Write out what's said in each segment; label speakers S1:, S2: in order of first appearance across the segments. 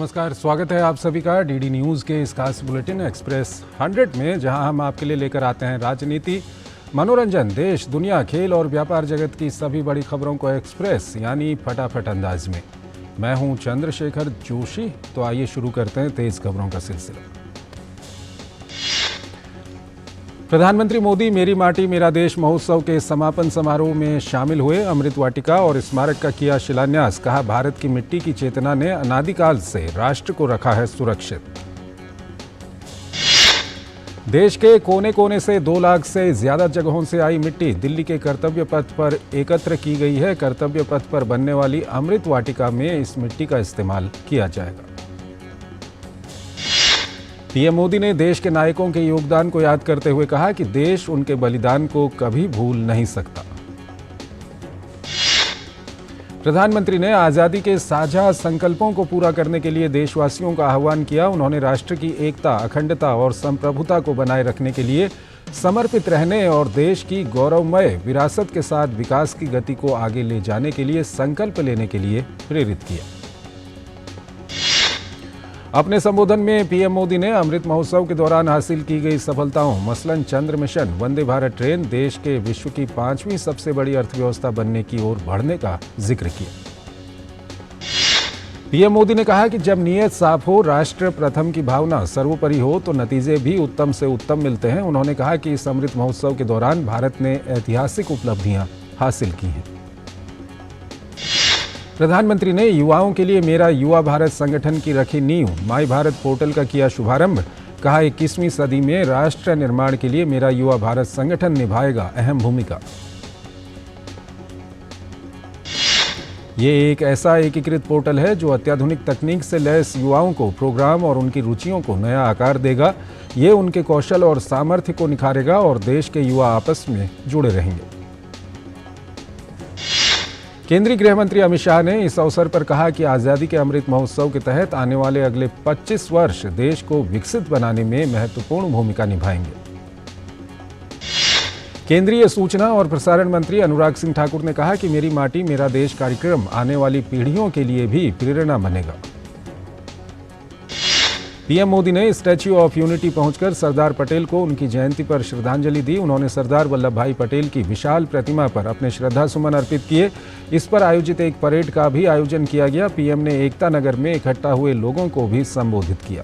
S1: नमस्कार, स्वागत है आप सभी का डीडी न्यूज़ के इस खास बुलेटिन एक्सप्रेस 100 में, जहां हम आपके लिए लेकर आते हैं राजनीति, मनोरंजन, देश, दुनिया, खेल और व्यापार जगत की सभी बड़ी खबरों को एक्सप्रेस यानी फटाफट अंदाज में। मैं हूं चंद्रशेखर जोशी। तो आइए शुरू करते हैं तेज खबरों का सिलसिला। प्रधानमंत्री मोदी मेरी माटी मेरा देश महोत्सव के समापन समारोह में शामिल हुए। अमृत वाटिका और स्मारक का किया शिलान्यास। कहा, भारत की मिट्टी की चेतना ने अनादिकाल से राष्ट्र को रखा है सुरक्षित। देश के कोने कोने से 2 लाख से ज्यादा जगहों से आई मिट्टी दिल्ली के कर्तव्य पथ पर एकत्र की गई है। कर्तव्य पथ पर बनने वाली अमृत वाटिका में इस मिट्टी का इस्तेमाल किया जाएगा। पीएम मोदी ने देश के नायकों के योगदान को याद करते हुए कहा कि देश उनके बलिदान को कभी भूल नहीं सकता। प्रधानमंत्री ने आजादी के साझा संकल्पों को पूरा करने के लिए देशवासियों का आह्वान किया। उन्होंने राष्ट्र की एकता, अखंडता और संप्रभुता को बनाए रखने के लिए समर्पित रहने और देश की गौरवमय विरासत के साथ विकास की गति को आगे ले जाने के लिए संकल्प लेने के लिए प्रेरित किया। अपने संबोधन में पीएम मोदी ने अमृत महोत्सव के दौरान हासिल की गई सफलताओं, मसलन चंद्र मिशन, वंदे भारत ट्रेन, देश के विश्व की 5वीं सबसे बड़ी अर्थव्यवस्था बनने की ओर बढ़ने का जिक्र किया। पीएम मोदी ने कहा कि जब नीयत साफ हो, राष्ट्र प्रथम की भावना सर्वोपरि हो तो नतीजे भी उत्तम से उत्तम मिलते हैं। उन्होंने कहा कि इस अमृत महोत्सव के दौरान भारत ने ऐतिहासिक उपलब्धियां हासिल की हैं। प्रधानमंत्री ने युवाओं के लिए मेरा युवा भारत संगठन की रखी नींव, माई भारत पोर्टल का किया शुभारंभ। कहा, 21वीं सदी में राष्ट्र निर्माण के लिए मेरा युवा भारत संगठन निभाएगा अहम भूमिका। ये एक ऐसा एकीकृत पोर्टल है जो अत्याधुनिक तकनीक से लैस युवाओं को प्रोग्राम और उनकी रुचियों को नया आकार देगा। ये उनके कौशल और सामर्थ्य को निखारेगा और देश के युवा आपस में जुड़े रहेंगे। केंद्रीय गृह मंत्री अमित शाह ने इस अवसर पर कहा कि आज़ादी के अमृत महोत्सव के तहत आने वाले अगले 25 वर्ष देश को विकसित बनाने में महत्वपूर्ण भूमिका निभाएंगे। केंद्रीय सूचना और प्रसारण मंत्री अनुराग सिंह ठाकुर ने कहा कि मेरी माटी मेरा देश कार्यक्रम आने वाली पीढ़ियों के लिए भी प्रेरणा बनेगा। पीएम मोदी ने स्टैच्यू ऑफ यूनिटी पहुंचकर सरदार पटेल को उनकी जयंती पर श्रद्धांजलि दी। उन्होंने सरदार वल्लभ भाई पटेल की विशाल प्रतिमा पर अपने श्रद्धा सुमन अर्पित किए। इस पर आयोजित एक परेड का भी आयोजन किया गया। पीएम ने एकता नगर में इकट्ठा हुए लोगों को भी संबोधित किया।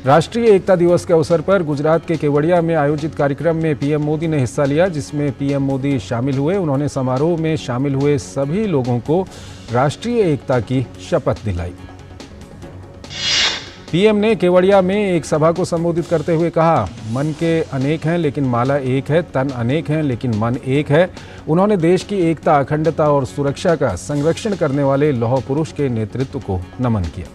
S1: राष्ट्रीय एकता दिवस के अवसर पर गुजरात के केवड़िया में आयोजित कार्यक्रम में पीएम मोदी ने हिस्सा लिया, जिसमें पीएम मोदी शामिल हुए। उन्होंने समारोह में शामिल हुए सभी लोगों को राष्ट्रीय एकता की शपथ दिलाई। पीएम ने केवड़िया में एक सभा को संबोधित करते हुए कहा, मन के अनेक हैं लेकिन माला एक है, तन अनेक हैं लेकिन मन एक है। उन्होंने देश की एकता, अखंडता और सुरक्षा का संरक्षण करने वाले लौह पुरुष के नेतृत्व को नमन किया।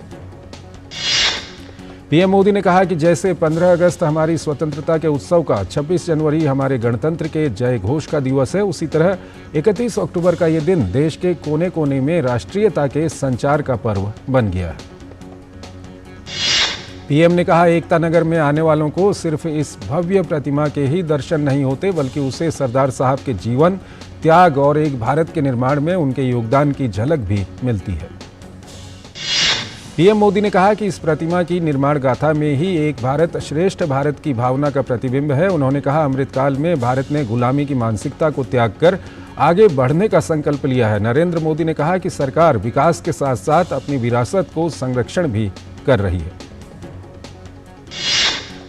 S1: पीएम मोदी ने कहा कि जैसे 15 अगस्त हमारी स्वतंत्रता के उत्सव का, 26 जनवरी हमारे गणतंत्र के जय घोष का दिवस है, उसी तरह 31 अक्टूबर का ये दिन देश के कोने कोने में राष्ट्रीयता के संचार का पर्व बन गया है। पीएम ने कहा, एकता नगर में आने वालों को सिर्फ इस भव्य प्रतिमा के ही दर्शन नहीं होते, बल्कि उसे सरदार साहब के जीवन, त्याग और एक भारत के निर्माण में उनके योगदान की झलक भी मिलती है। पीएम मोदी ने कहा कि इस प्रतिमा की निर्माण गाथा में ही एक भारत श्रेष्ठ भारत की भावना का प्रतिबिंब है। उन्होंने कहा, अमृतकाल में भारत ने गुलामी की मानसिकता को त्याग कर आगे बढ़ने का संकल्प लिया है। नरेंद्र मोदी ने कहा कि सरकार विकास के साथ साथ अपनी विरासत को संरक्षण भी कर रही है।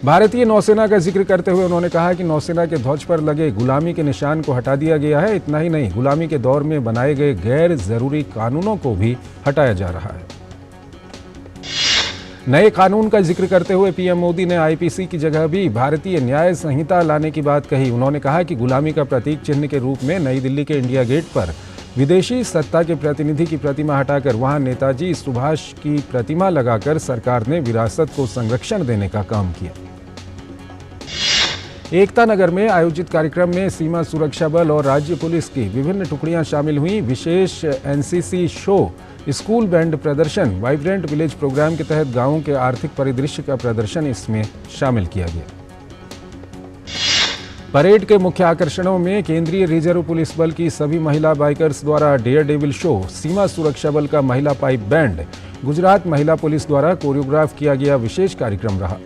S1: भारतीय नौसेना का जिक्र करते हुए उन्होंने कहा कि नौसेना के ध्वज पर लगे गुलामी के निशान को हटा दिया गया है। इतना ही नहीं, गुलामी के दौर में बनाए गए गैर जरूरी कानूनों को भी हटाया जा रहा है। नए कानून का जिक्र करते हुए पीएम मोदी ने आईपीसी की जगह भी भारतीय न्याय संहिता लाने की बात कही। उन्होंने कहा कि गुलामी का प्रतीक चिन्ह के रूप में नई दिल्ली के इंडिया गेट पर विदेशी सत्ता के प्रतिनिधि की प्रतिमा हटाकर वहां नेताजी सुभाष की प्रतिमा लगाकर सरकार ने विरासत को संरक्षण देने का काम किया। एकता नगर में आयोजित कार्यक्रम में सीमा सुरक्षा बल और राज्य पुलिस की विभिन्न टुकड़ियां शामिल हुई। विशेष एनसीसी शो, स्कूल बैंड प्रदर्शन, वाइब्रेंट विलेज प्रोग्राम के तहत गांवों के आर्थिक परिदृश्य का प्रदर्शन इसमें शामिल किया गया। परेड के मुख्य आकर्षणों में केंद्रीय रिजर्व पुलिस बल की सभी महिला बाइकर्स द्वारा डेयर डेविल शो, सीमा सुरक्षा बल का महिला पाइप बैंड, गुजरात महिला पुलिस द्वारा कोरियोग्राफ किया गया विशेष कार्यक्रम रहा।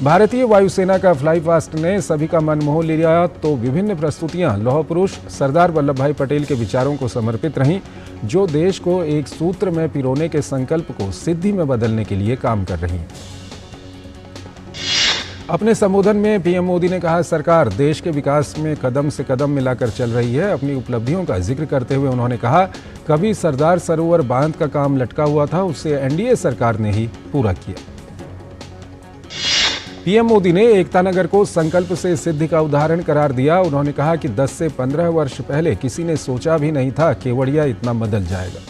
S1: भारतीय वायुसेना का फ्लाई पास्ट ने सभी का मन मोह लिया तो विभिन्न प्रस्तुतियां लौह पुरुष सरदार वल्लभ भाई पटेल के विचारों को समर्पित रहीं, जो देश को एक सूत्र में पिरोने के संकल्प को सिद्धि में बदलने के लिए काम कर रही हैं। अपने संबोधन में पीएम मोदी ने कहा, सरकार देश के विकास में कदम से कदम मिलाकर चल रही है। अपनी उपलब्धियों का जिक्र करते हुए उन्होंने कहा, कभी सरदार सरोवर बांध का काम लटका हुआ था, उसे एनडीए सरकार ने ही पूरा किया। पीएम मोदी ने एकता नगर को संकल्प से सिद्धि का उदाहरण करार दिया। उन्होंने कहा कि 10 से 15 वर्ष पहले किसी ने सोचा भी नहीं था केवड़िया इतना बदल जाएगा।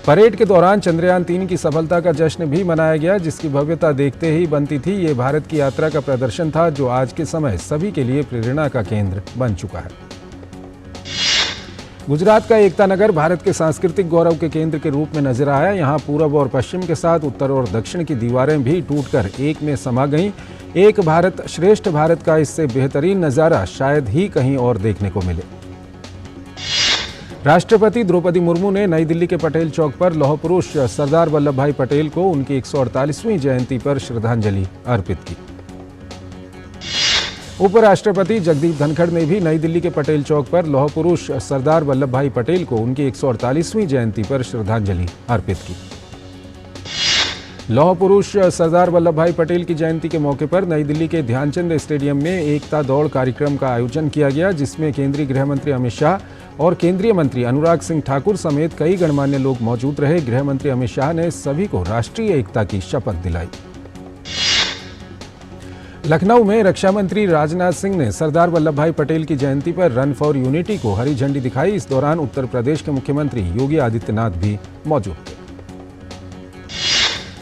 S1: परेड के दौरान चंद्रयान 3 की सफलता का जश्न भी मनाया गया, जिसकी भव्यता देखते ही बनती थी। ये भारत की यात्रा का प्रदर्शन था, जो आज के समय सभी के लिए प्रेरणा का केंद्र बन चुका है। गुजरात का एकता नगर भारत के सांस्कृतिक गौरव के केंद्र के रूप में नजर आया। यहाँ पूरब और पश्चिम के साथ उत्तर और दक्षिण की दीवारें भी टूटकर एक में समा गईं। एक भारत श्रेष्ठ भारत का इससे बेहतरीन नज़ारा शायद ही कहीं और देखने को मिले। राष्ट्रपति द्रौपदी मुर्मू ने नई दिल्ली के पटेल चौक पर लौह पुरुष सरदार वल्लभ भाई पटेल को उनकी 148वीं जयंती पर श्रद्धांजलि अर्पित की। उपराष्ट्रपति जगदीप धनखड़ ने भी नई दिल्ली के पटेल चौक पर लौह पुरुष सरदार वल्लभ भाई पटेल को उनकी 148वीं जयंती पर श्रद्धांजलि अर्पित की। लौह पुरुष सरदार वल्लभ भाई पटेल की जयंती के मौके पर नई दिल्ली के ध्यानचंद स्टेडियम में एकता दौड़ कार्यक्रम का आयोजन किया गया, जिसमें केंद्रीय गृह मंत्री अमित शाह और केंद्रीय मंत्री अनुराग सिंह ठाकुर समेत कई गणमान्य लोग मौजूद रहे। गृह मंत्री अमित शाह ने सभी को राष्ट्रीय एकता की शपथ दिलाई। लखनऊ में रक्षा मंत्री राजनाथ सिंह ने सरदार वल्लभ भाई पटेल की जयंती पर रन फॉर यूनिटी को हरी झंडी दिखाई। इस दौरान उत्तर प्रदेश के मुख्यमंत्री योगी आदित्यनाथ भी मौजूद थे।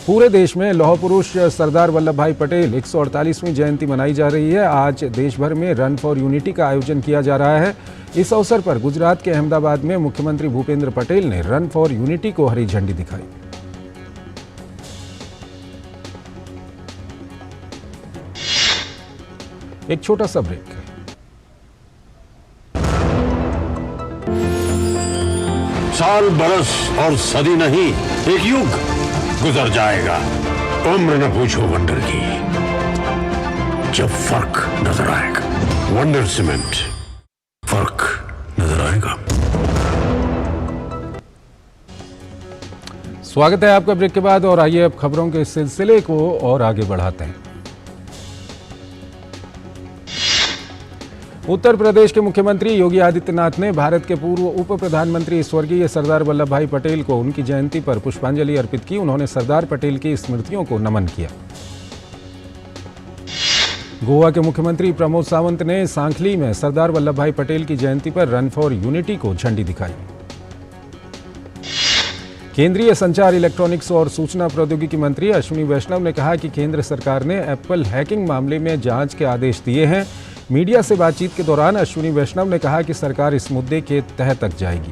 S1: पूरे देश में लौह पुरुष सरदार वल्लभ भाई पटेल 148वीं जयंती मनाई जा रही है। आज देश भर में रन फॉर यूनिटी का आयोजन किया जा रहा है। इस अवसर पर गुजरात के अहमदाबाद में मुख्यमंत्री भूपेंद्र पटेल ने रन फॉर यूनिटी को हरी झंडी दिखाई। एक छोटा सा ब्रेक।
S2: साल बरस और सदी नहीं, एक युग गुजर जाएगा। उम्र न पूछो वंडर की, जब फर्क नजर आएगा। वंडर सीमेंट, फर्क नजर आएगा।
S1: स्वागत है आपका ब्रेक के बाद, और आइए अब खबरों के सिलसिले को और आगे बढ़ाते हैं। उत्तर प्रदेश के मुख्यमंत्री योगी आदित्यनाथ ने भारत के पूर्व उप प्रधानमंत्री स्वर्गीय सरदार वल्लभ भाई पटेल को उनकी जयंती पर पुष्पांजलि अर्पित की। उन्होंने सरदार पटेल की स्मृतियों को नमन किया। गोवा के मुख्यमंत्री प्रमोद सावंत ने सांखली में सरदार वल्लभ भाई पटेल की जयंती पर रन फॉर यूनिटी को झंडी दिखाई। केंद्रीय संचार, इलेक्ट्रॉनिक्स और सूचना प्रौद्योगिकी मंत्री अश्विनी वैष्णव ने कहा कि केंद्र सरकार ने एप्पल हैकिंग मामले में जांच के आदेश दिए हैं। मीडिया से बातचीत के दौरान अश्विनी वैष्णव ने कहा कि सरकार इस मुद्दे के तह तक जाएगी।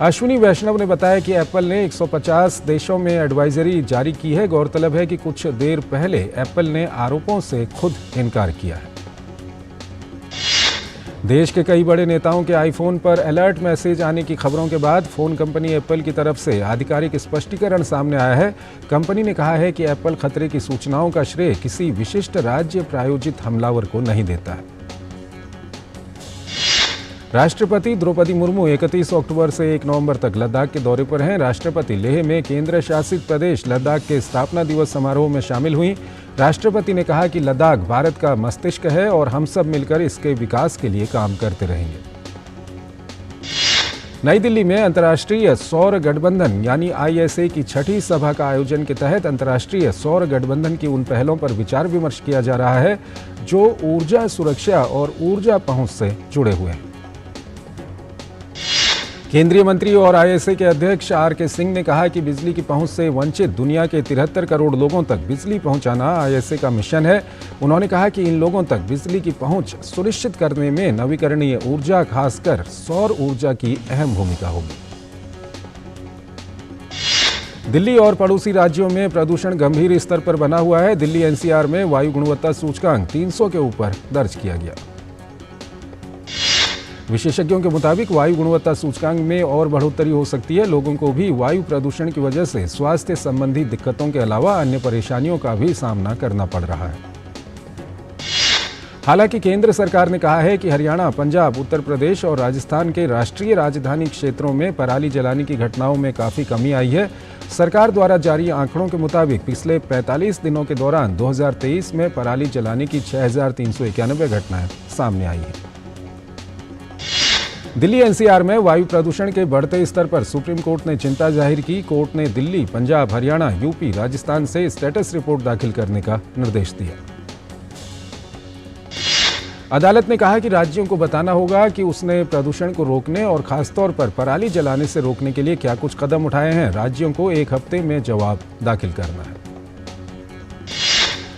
S1: अश्विनी वैष्णव ने बताया कि एप्पल ने 150 देशों में एडवाइजरी जारी की है। गौरतलब है कि कुछ देर पहले एप्पल ने आरोपों से खुद इनकार किया है। देश के कई बड़े नेताओं के आईफोन पर अलर्ट मैसेज आने की खबरों के बाद फोन कंपनी एप्पल की तरफ से आधिकारिक स्पष्टीकरण सामने आया है। कंपनी ने कहा है कि एप्पल खतरे की सूचनाओं का श्रेय किसी विशिष्ट राज्य प्रायोजित हमलावर को नहीं देता है। राष्ट्रपति द्रौपदी मुर्मू 31 अक्टूबर से 1 नवंबर तक लद्दाख के दौरे पर हैं। राष्ट्रपति लेह में केंद्र शासित प्रदेश लद्दाख के स्थापना दिवस समारोह में शामिल हुई। राष्ट्रपति ने कहा कि लद्दाख भारत का मस्तिष्क है और हम सब मिलकर इसके विकास के लिए काम करते रहेंगे। नई दिल्ली में अंतर्राष्ट्रीय सौर गठबंधन यानी ISA की 6ठी सभा का आयोजन के तहत अंतर्राष्ट्रीय सौर गठबंधन की उन पहलों पर विचार विमर्श किया जा रहा है जो ऊर्जा सुरक्षा और ऊर्जा पहुंच से जुड़े हुए हैं। केंद्रीय मंत्री और ISA के अध्यक्ष RK सिंह ने कहा कि बिजली की पहुंच से वंचित दुनिया के 73 करोड़ लोगों तक बिजली पहुंचाना ISA का मिशन है। उन्होंने कहा कि इन लोगों तक बिजली की पहुंच सुनिश्चित करने में नवीकरणीय ऊर्जा, खासकर सौर ऊर्जा की अहम भूमिका होगी। दिल्ली और पड़ोसी राज्यों में प्रदूषण गंभीर स्तर पर बना हुआ है। दिल्ली एनसीआर में वायु गुणवत्ता सूचकांक 300 के ऊपर दर्ज किया गया। विशेषज्ञों के मुताबिक वायु गुणवत्ता सूचकांक में और बढ़ोतरी हो सकती है। लोगों को भी वायु प्रदूषण की वजह से स्वास्थ्य संबंधी दिक्कतों के अलावा अन्य परेशानियों का भी सामना करना पड़ रहा है। हालांकि केंद्र सरकार ने कहा है कि हरियाणा, पंजाब, उत्तर प्रदेश और राजस्थान के राष्ट्रीय राजधानी क्षेत्रों में पराली जलाने की घटनाओं में काफ़ी कमी आई है। सरकार द्वारा जारी आंकड़ों के मुताबिक पिछले 45 दिनों के दौरान 2023 में पराली जलाने की 6,391 घटनाएं सामने आई हैं। दिल्ली एनसीआर में वायु प्रदूषण के बढ़ते स्तर पर सुप्रीम कोर्ट ने चिंता जाहिर की। कोर्ट ने दिल्ली, पंजाब, हरियाणा, यूपी, राजस्थान से स्टेटस रिपोर्ट दाखिल करने का निर्देश दिया। अदालत ने कहा कि राज्यों को बताना होगा कि उसने प्रदूषण को रोकने और खासतौर पर पराली जलाने से रोकने के लिए क्या कुछ कदम उठाए हैं। राज्यों को 1 हफ्ते में जवाब दाखिल करना है।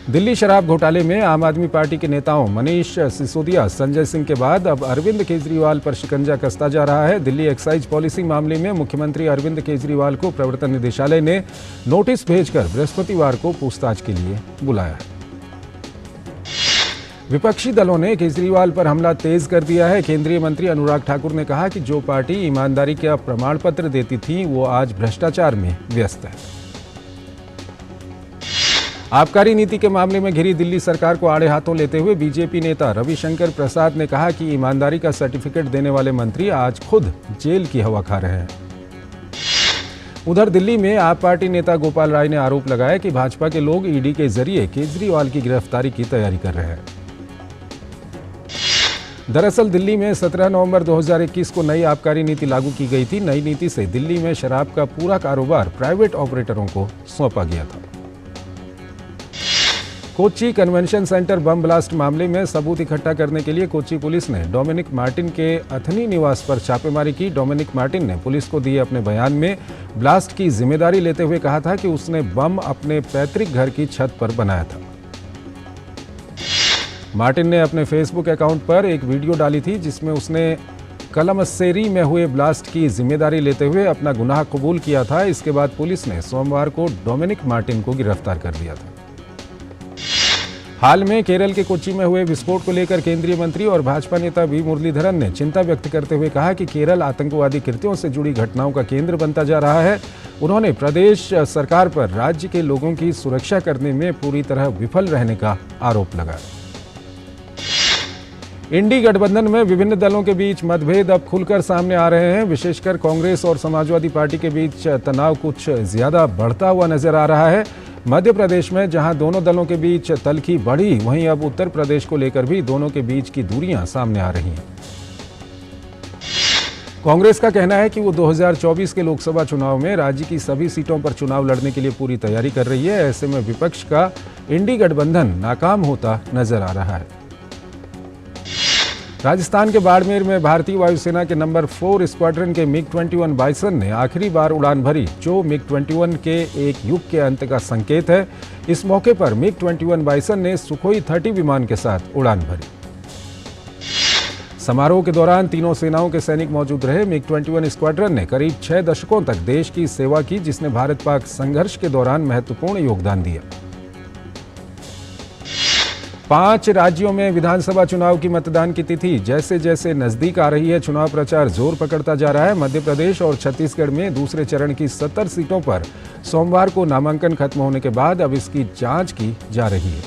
S1: दिल्ली शराब घोटाले में आम आदमी पार्टी के नेताओं मनीष सिसोदिया, संजय सिंह के बाद अब अरविंद केजरीवाल पर शिकंजा कसता जा रहा है। दिल्ली एक्साइज पॉलिसी मामले में मुख्यमंत्री अरविंद केजरीवाल को प्रवर्तन निदेशालय ने नोटिस भेजकर बृहस्पतिवार को पूछताछ के लिए बुलाया है। विपक्षी दलों ने केजरीवाल पर हमला तेज कर दिया है। केंद्रीय मंत्री अनुराग ठाकुर ने कहा कि जो पार्टी ईमानदारी का प्रमाण पत्र देती थी वो आज भ्रष्टाचार में व्यस्त है। आबकारी नीति के मामले में घिरी दिल्ली सरकार को आड़े हाथों लेते हुए बीजेपी नेता रविशंकर प्रसाद ने कहा कि ईमानदारी का सर्टिफिकेट देने वाले मंत्री आज खुद जेल की हवा खा रहे हैं। उधर दिल्ली में आप पार्टी नेता गोपाल राय ने आरोप लगाया कि भाजपा के लोग ईडी के जरिए केजरीवाल की गिरफ्तारी की तैयारी कर रहे हैं। दरअसल दिल्ली में 17 नवंबर 2021 को नई आबकारी नीति लागू की गई थी। नई नीति से दिल्ली में शराब का पूरा कारोबार प्राइवेट ऑपरेटरों को सौंपा गया था। Kochi convention centre bomb blast मामले में सबूत इकट्ठा करने के लिए कोच्चि पुलिस ने डोमिनिक मार्टिन के अथनी निवास पर छापेमारी की। डोमिनिक मार्टिन ने पुलिस को दिए अपने बयान में ब्लास्ट की जिम्मेदारी लेते हुए कहा था कि उसने बम अपने पैतृक घर की छत पर बनाया था। मार्टिन ने अपने फेसबुक अकाउंट पर एक वीडियो डाली थी जिसमें उसने कलमस्सेरी में हुए ब्लास्ट की जिम्मेदारी लेते हुए अपना गुनाह कबूल किया था। इसके बाद पुलिस ने सोमवार को डोमिनिक मार्टिन को गिरफ्तार कर लिया था। हाल में केरल के कोच्चि में हुए विस्फोट को लेकर केंद्रीय मंत्री और भाजपा नेता वी मुरलीधरन ने चिंता व्यक्त करते हुए कहा कि केरल आतंकवादी कृत्यों से जुड़ी घटनाओं का केंद्र बनता जा रहा है। उन्होंने प्रदेश सरकार पर राज्य के लोगों की सुरक्षा करने में पूरी तरह विफल रहने का आरोप लगाया। इंडी गठबंधन में विभिन्न दलों के बीच मतभेद अब खुलकर सामने आ रहे हैं। विशेषकर कांग्रेस और समाजवादी पार्टी के बीच तनाव कुछ ज्यादा बढ़ता हुआ नजर आ रहा है। मध्य प्रदेश में जहां दोनों दलों के बीच तल्खी बढ़ी, वहीं अब उत्तर प्रदेश को लेकर भी दोनों के बीच की दूरियां सामने आ रही हैं। कांग्रेस का कहना है कि वो 2024 के लोकसभा चुनाव में राज्य की सभी सीटों पर चुनाव लड़ने के लिए पूरी तैयारी कर रही है। ऐसे में विपक्ष का इंडी गठबंधन नाकाम होता नजर आ रहा है। राजस्थान के बाड़मेर में भारतीय वायुसेना के नंबर 4 स्क्वाड्रन के मिग-21 बाइसन ने आखिरी बार उड़ान भरी, जो मिग-21 के एक युग के अंत का संकेत है। इस मौके पर मिग-21 बाइसन ने सुखोई 30 विमान के साथ उड़ान भरी। समारोह के दौरान तीनों सेनाओं के सैनिक मौजूद रहे। मिग-21 स्क्वाड्रन ने करीब 6 दशकों तक देश की सेवा की, जिसने भारत-पाक संघर्ष के दौरान महत्वपूर्ण योगदान दिया। 5 राज्यों में विधानसभा चुनाव की मतदान की तिथि जैसे जैसे नजदीक आ रही है, चुनाव प्रचार जोर पकड़ता जा रहा है। मध्य प्रदेश और छत्तीसगढ़ में दूसरे चरण की 70 सीटों पर सोमवार को नामांकन खत्म होने के बाद अब इसकी जांच की जा रही है।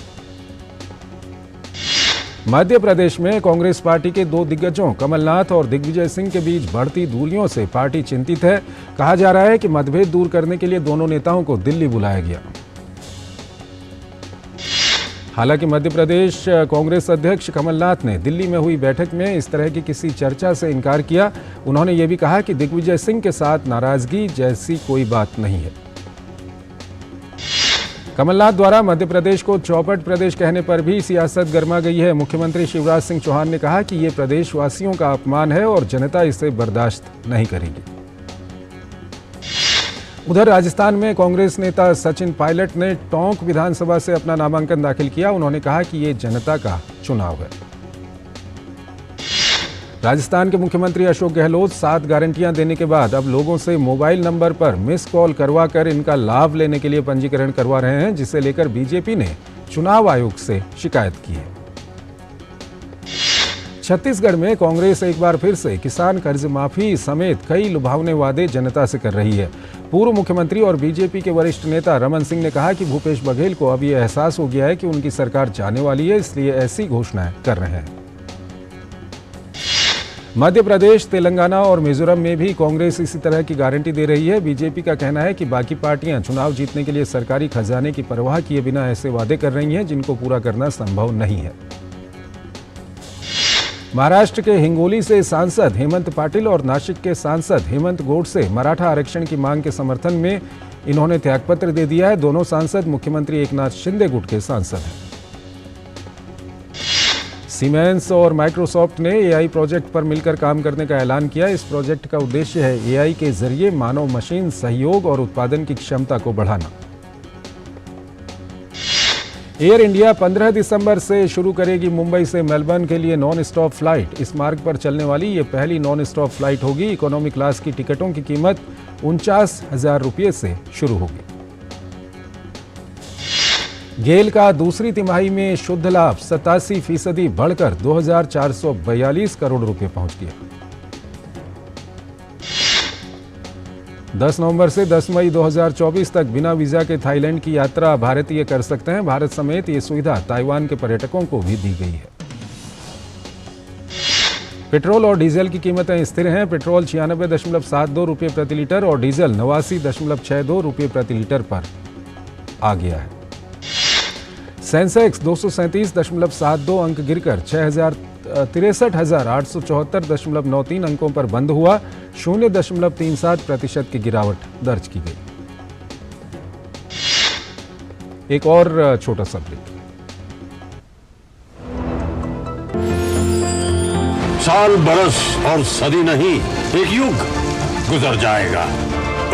S1: मध्य प्रदेश में कांग्रेस पार्टी के 2 दिग्गजों कमलनाथ और दिग्विजय सिंह के बीच बढ़ती दूरियों से पार्टी चिंतित है। कहा जा रहा है कि मतभेद दूर करने के लिए दोनों नेताओं को दिल्ली बुलाया गया। हालांकि मध्य प्रदेश कांग्रेस अध्यक्ष कमलनाथ ने दिल्ली में हुई बैठक में इस तरह की किसी चर्चा से इनकार किया। उन्होंने ये भी कहा कि दिग्विजय सिंह के साथ नाराजगी जैसी कोई बात नहीं है। कमलनाथ द्वारा मध्य प्रदेश को चौपट प्रदेश कहने पर भी सियासत गर्मा गई है। मुख्यमंत्री शिवराज सिंह चौहान ने कहा कि ये प्रदेशवासियों का अपमान है और जनता इसे बर्दाश्त नहीं करेगी। उधर राजस्थान में कांग्रेस नेता सचिन पायलट ने टोंक विधानसभा से अपना नामांकन दाखिल किया। उन्होंने कहा कि ये जनता का चुनाव है। राजस्थान के मुख्यमंत्री अशोक गहलोत 7 गारंटियां देने के बाद अब लोगों से मोबाइल नंबर पर मिस कॉल करवाकर इनका लाभ लेने के लिए पंजीकरण करवा रहे हैं, जिसे लेकर बीजेपी ने चुनाव आयोग से शिकायत की है। छत्तीसगढ़ में कांग्रेस एक बार फिर से किसान कर्ज माफी समेत कई लुभावने वादे जनता से कर रही है। पूर्व मुख्यमंत्री और बीजेपी के वरिष्ठ नेता रमन सिंह ने कहा कि भूपेश बघेल को अब यह एहसास हो गया है कि उनकी सरकार जाने वाली है, इसलिए ऐसी घोषणाएं कर रहे हैं। मध्य प्रदेश, तेलंगाना और मिजोरम में भी कांग्रेस इसी तरह की गारंटी दे रही है। बीजेपी का कहना है कि बाकी पार्टियां चुनाव जीतने के लिए सरकारी खजाने की परवाह किए बिना ऐसे वादे कर रही हैं जिनको पूरा करना संभव नहीं है। महाराष्ट्र के हिंगोली से सांसद हेमंत पाटिल और नासिक के सांसद हेमंत गोडसे मराठा आरक्षण की मांग के समर्थन में इन्होंने त्यागपत्र दे दिया है। दोनों सांसद मुख्यमंत्री एकनाथ शिंदे गुट के सांसद हैं। सीमेंस और माइक्रोसॉफ्ट ने एआई प्रोजेक्ट पर मिलकर काम करने का ऐलान किया। इस प्रोजेक्ट का उद्देश्य है एआई के जरिए मानव मशीन सहयोग और उत्पादन की क्षमता को बढ़ाना। एयर इंडिया 15 दिसंबर से शुरू करेगी मुंबई से मेलबर्न के लिए नॉन स्टॉप फ्लाइट। इस मार्ग पर चलने वाली ये पहली नॉन स्टॉप फ्लाइट होगी। इकोनॉमी क्लास की टिकटों की कीमत 49,000 रुपये से शुरू होगी। गेल का दूसरी तिमाही में शुद्ध लाभ 87% बढ़कर 2,442 करोड़ रुपए पहुंच गया। 10 नवंबर से 10 मई 2024 तक बिना वीजा के थाईलैंड की यात्रा भारतीय कर सकते हैं। भारत समेत ये सुविधा ताइवान के पर्यटकों को भी दी गई है। पेट्रोल और डीजल की कीमतें स्थिर हैं। पेट्रोल 96.72 रुपये प्रति लीटर और डीजल 89.62 रुपये प्रति लीटर पर आ गया है। सेंसेक्स 237.72 अंक गिरकर 63,874.93 अंकों पर बंद हुआ। 0.37% की गिरावट दर्ज की गई। एक और छोटा सा ब्रेक।
S2: साल, बरस और सदी नहीं, एक युग गुजर जाएगा।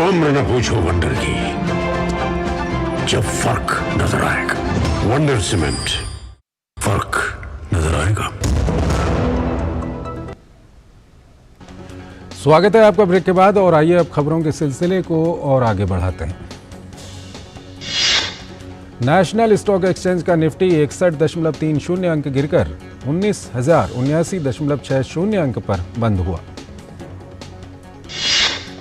S2: उम्र न पूछो वंडर की, जब फर्क नजर आएगा। वंडर सीमेंट, फर्क नजर आएगा।
S1: स्वागत है आपका ब्रेक के बाद और आइए अब खबरों के सिलसिले को और आगे बढ़ाते हैं। नेशनल स्टॉक एक्सचेंज का निफ्टी 61.30 अंक गिरकर 19,079.60 अंक पर बंद हुआ।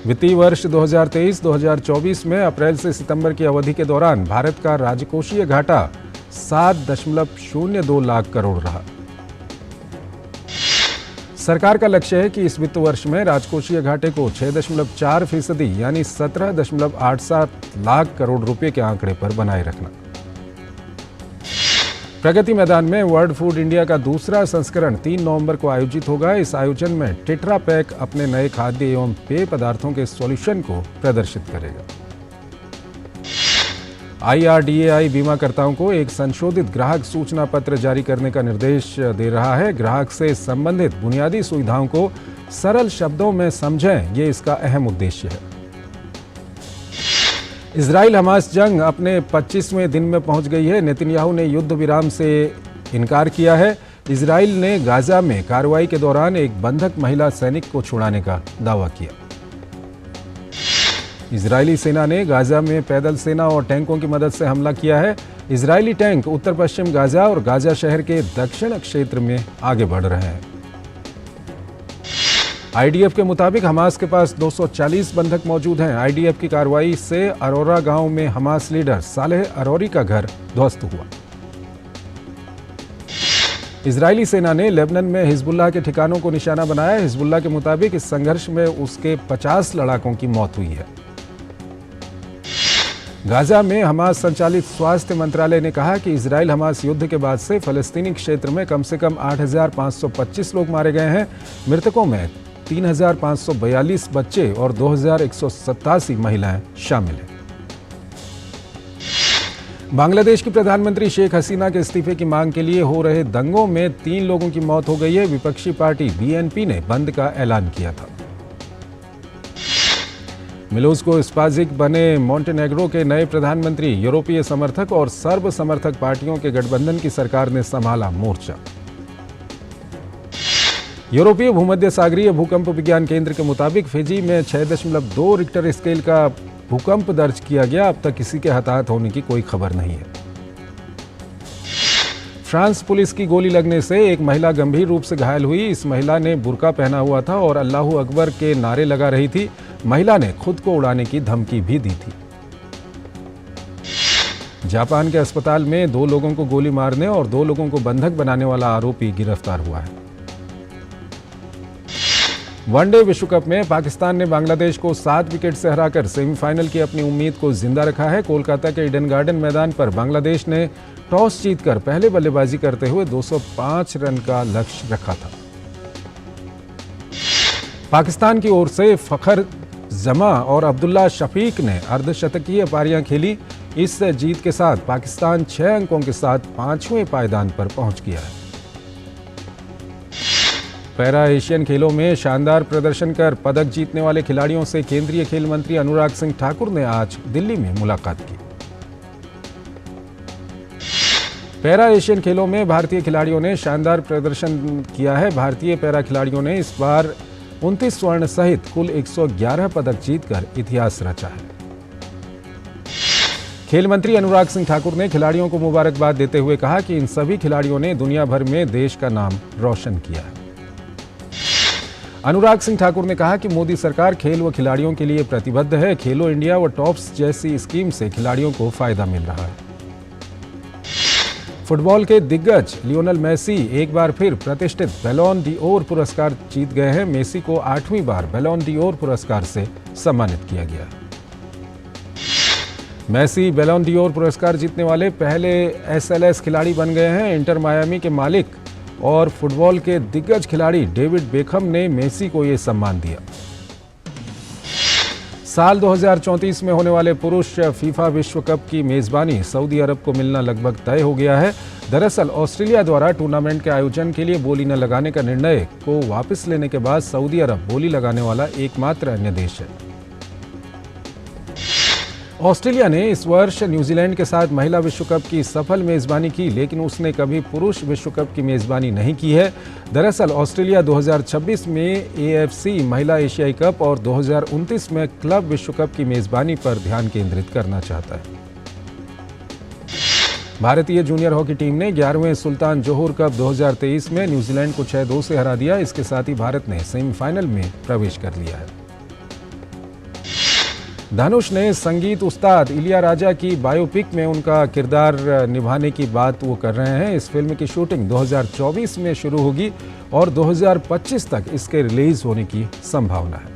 S1: वित्तीय वर्ष 2023-2024 में अप्रैल से सितंबर की अवधि के दौरान भारत का राजकोषीय घाटा 7.02 लाख करोड़ रहा। सरकार का लक्ष्य है कि इस वित्त वर्ष में राजकोषीय घाटे को 6.4% यानी 17.87 लाख करोड़ रुपए के आंकड़े पर बनाए रखना। प्रगति मैदान में वर्ल्ड फूड इंडिया का दूसरा संस्करण 3 नवंबर को आयोजित होगा। इस आयोजन में टेट्रा पैक अपने नए खाद्य एवं पेय पदार्थों के सॉल्यूशन को प्रदर्शित करेगा। IRDAI बीमाकर्ताओं को एक संशोधित ग्राहक सूचना पत्र जारी करने का निर्देश दे रहा है। ग्राहक से संबंधित बुनियादी सुविधाओं को सरल शब्दों में समझें, ये इसका अहम उद्देश्य है। इजराइल हमास जंग अपने 25वें दिन में पहुंच गई है। नेतन्याहू ने युद्ध विराम से इनकार किया है। इजराइल ने गाजा में कार्रवाई के दौरान एक बंधक महिला सैनिक को छुड़ाने का दावा किया। इजरायली सेना ने गाजा में पैदल सेना और टैंकों की मदद से हमला किया है। इजरायली टैंक उत्तर पश्चिम गाजा और गाजा शहर के दक्षिण क्षेत्र में आगे बढ़ रहे हैं। IDF के मुताबिक हमास के पास 240 बंधक मौजूद हैं। IDF की कार्रवाई से अरोरा गांव में हमास लीडर सालेह अरोरी का घर ध्वस्त हुआ। इजरायली सेना ने लेबनान में हिजबुल्लाह के ठिकानों को निशाना बनाया। हिजबुल्लाह के मुताबिक इस संघर्ष में उसके 50 लड़ाकों की मौत हुई है। गाजा में हमास संचालित स्वास्थ्य मंत्रालय ने कहा कि इजराइल हमास युद्ध के बाद से फलस्तीनी क्षेत्र में कम से कम 8,525 लोग मारे गए हैं। मृतकों में 3,542 बच्चे और 2,187 महिलाएं शामिल हैं। बांग्लादेश की प्रधानमंत्री शेख हसीना के इस्तीफे की मांग के लिए हो रहे दंगों में 3 लोगों की मौत हो गई है। विपक्षी पार्टी BNP ने बंद का ऐलान किया था। मिलोस स्पाजिक बने मोंटेनेग्रो के नए प्रधानमंत्री। यूरोपीय समर्थक और सर्ब समर्थक पार्टियों के गठबंधन की सरकार ने संभाला मोर्चा। यूरोपीय भूमध्य सागरीय भूकंप विज्ञान केंद्र के मुताबिक फिजी में 6.2 रिक्टर स्केल का भूकंप दर्ज किया गया। अब तक किसी के हताहत होने की कोई खबर नहीं है। फ्रांस पुलिस की गोली लगने से एक महिला गंभीर रूप से घायल हुई। इस महिला ने बुर्का पहना हुआ था और अल्लाहू अकबर के नारे लगा रही थी। महिला ने खुद को उड़ाने की धमकी भी दी थी। जापान के अस्पताल में 2 लोगों को गोली मारने और 2 लोगों को बंधक बनाने वाला आरोपी गिरफ्तार हुआ है। वनडे विश्व कप में पाकिस्तान ने बांग्लादेश को 7 विकेट से हराकर सेमीफाइनल की अपनी उम्मीद को जिंदा रखा है। कोलकाता के ईडन गार्डन मैदान पर बांग्लादेश ने टॉस जीतकर पहले बल्लेबाजी करते हुए 205 रन का लक्ष्य रखा था। पाकिस्तान की ओर से फखर जमा और अब्दुल्ला शफीक ने अर्धशतकीय पारियां खेली। इस जीत के साथ पाकिस्तान 6 अंकों के साथ 5वें पायदान पर पहुंच गया है। पैरा एशियन खेलों में शानदार प्रदर्शन कर पदक जीतने वाले खिलाड़ियों से केंद्रीय खेल मंत्री अनुराग सिंह ठाकुर ने आज दिल्ली में मुलाकात की। पैरा एशियन खेलों में भारतीय खिलाड़ियों ने शानदार प्रदर्शन किया है। भारतीय पैरा खिलाड़ियों ने इस बार 29 स्वर्ण सहित कुल 111 पदक जीतकर इतिहास रचा है। खेल मंत्री अनुराग सिंह ठाकुर ने खिलाड़ियों को मुबारकबाद देते हुए कहा कि इन सभी खिलाड़ियों ने दुनिया भर में देश का नाम रोशन किया है। अनुराग सिंह ठाकुर ने कहा कि मोदी सरकार खेल व खिलाड़ियों के लिए प्रतिबद्ध है। खेलो इंडिया व टॉप्स जैसी स्कीम से खिलाड़ियों को फायदा मिल रहा है। फुटबॉल के दिग्गज लियोनेल मेसी एक बार फिर प्रतिष्ठित बैलोन डी'ओर पुरस्कार जीत गए हैं। मेसी को 8वीं बार बैलोन डी'ओर पुरस्कार से सम्मानित किया गया। मेसी बैलोन डी'ओर पुरस्कार जीतने वाले पहले एसएलएस खिलाड़ी बन गए हैं। इंटर मायामी के मालिक और फुटबॉल के दिग्गज खिलाड़ी डेविड बेकहम ने मेसी को यह सम्मान दिया। साल 2034 में होने वाले पुरुष फीफा विश्व कप की मेजबानी सऊदी अरब को मिलना लगभग तय हो गया है। दरअसल ऑस्ट्रेलिया द्वारा टूर्नामेंट के आयोजन के लिए बोली न लगाने का निर्णय को वापस लेने के बाद सऊदी अरब बोली लगाने वाला एकमात्र अन्य देश है। ऑस्ट्रेलिया ने इस वर्ष न्यूजीलैंड के साथ महिला विश्व कप की सफल मेजबानी की, लेकिन उसने कभी पुरुष विश्व कप की मेजबानी नहीं की है। दरअसल ऑस्ट्रेलिया 2026 में AFC महिला एशियाई कप और 2029 में क्लब विश्व कप की मेजबानी पर ध्यान केंद्रित करना चाहता है। भारतीय जूनियर हॉकी टीम ने 11वें सुल्तान जोहर कप 2023 में न्यूजीलैंड को 6-2 से हरा दिया। इसके साथ ही भारत ने सेमीफाइनल में प्रवेश कर लिया है। धनुष ने संगीत उस्ताद इलियाराजा की बायोपिक में उनका किरदार निभाने की बात वो कर रहे हैं। इस फिल्म की शूटिंग 2024 में शुरू होगी और 2025 तक इसके रिलीज होने की संभावना है।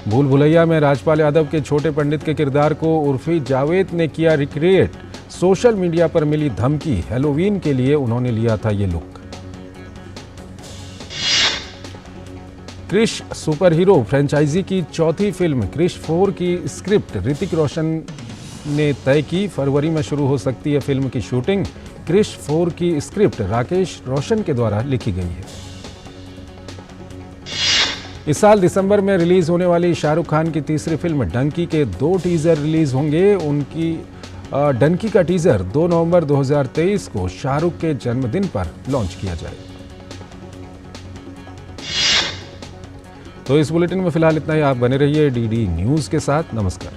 S1: भूल भुलैया में राजपाल यादव के छोटे पंडित के किरदार को उर्फी जावेद ने किया रिक्रिएट। सोशल मीडिया पर मिली धमकी, हैलोवीन के लिए उन्होंने लिया था ये look. Krrish super hero franchise की चौथी फिल्म क्रिश 4 की स्क्रिप्ट ऋतिक रोशन ने तय की। फरवरी में शुरू हो सकती है फिल्म की शूटिंग। क्रिश 4 की स्क्रिप्ट राकेश रोशन के द्वारा लिखी गई है। इस साल दिसंबर में रिलीज होने वाली शाहरुख खान की तीसरी फिल्म डंकी के 2 टीजर रिलीज होंगे। उनकी डंकी का टीजर 2 नवंबर 2023 को शाहरुख के जन्मदिन पर लॉन्च किया जाएगा। तो इस बुलेटिन में फिलहाल इतना ही। आप बने रहिए DD न्यूज़ के साथ। नमस्कार।